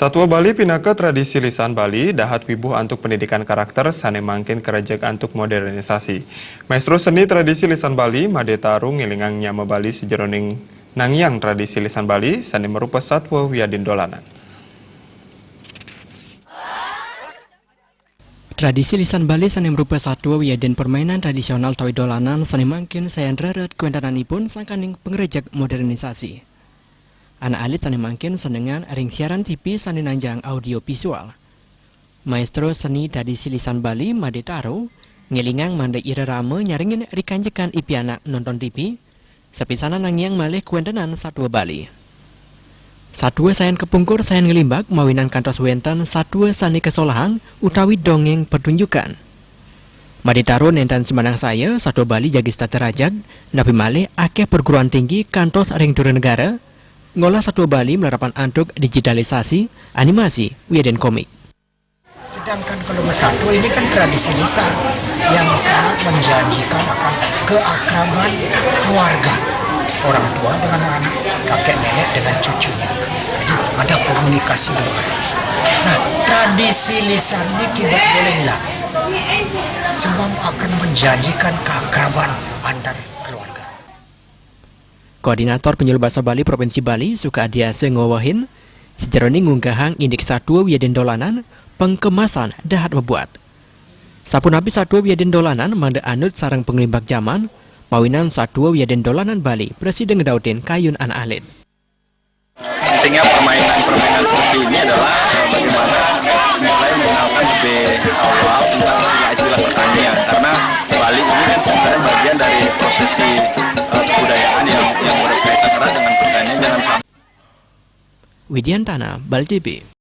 Satwa Bali pinaka tradisi lisan Bali, dahat wibuh untuk pendidikan karakter, sane mangkin kerajak untuk modernisasi. Maestro seni tradisi lisan Bali, Made Tarung ngilingang nyama Bali sejeroning nangyang tradisi lisan Bali, sane merupa satwa wiadin dolanan. Tradisi lisan Bali sane merupa satwa wiadin permainan tradisional toy dolanan sane mangkin sayan reret kuentananipun sangkaning pengerejak modernisasi. Anak alit sane mangkin senengan ring siaran TV sane nanjang audio visual. Maestro seni tradisi lisan Bali Made Tarung ngelingang manda ira rame nyaringin rikanjekan ipi anak nonton TV sepisana nangyang malih kuentenan satwa Bali. Satwa sayan kepungkur sayan ngelimbak mawinan kantos wenten satwa sane kesolahang utawi dongeng pertunjukan. Made Tarung nentan semanang saya satwa Bali jagis taterajag napi malih akeh perguruan tinggi kantos ring dura negara ngolah satwa Bali melarapan antuk digitalisasi, animasi, wiaden komik. Sedangkan kalau satwa ini kan tradisi lisan yang sangat menjanjikan akan keakraban keluarga. Orang tua dengan anak, kakek nenek dengan cucunya. Jadi ada komunikasi dengan. Nah, tradisi lisan ini tidak boleh hilang. Sebab akan menjanjikan keakraban antar keluarga. Koordinator Penyuluh Bahasa Bali Provinsi Bali Sukadiase ngowahin sejeroning ngunggahang indeks satwa wiadin dolanan pengkemasan dahat membuat. Sapunapi satwa wiadin dolanan manda anut sarang penglimbak zaman mawinan satwa wiadin dolanan Bali Presiden ngedautin kayun anak alit. Pentingnya permainan seperti ini adalah bagaimana mulai mengenalkan lebih awal tentang istilah pertanian, karena Bali ini kan sebenarnya bagian dari prosesi kebudayaan yang berkaitan erat dengan pertanian. Jangan sampai Widiantana, Bali TV.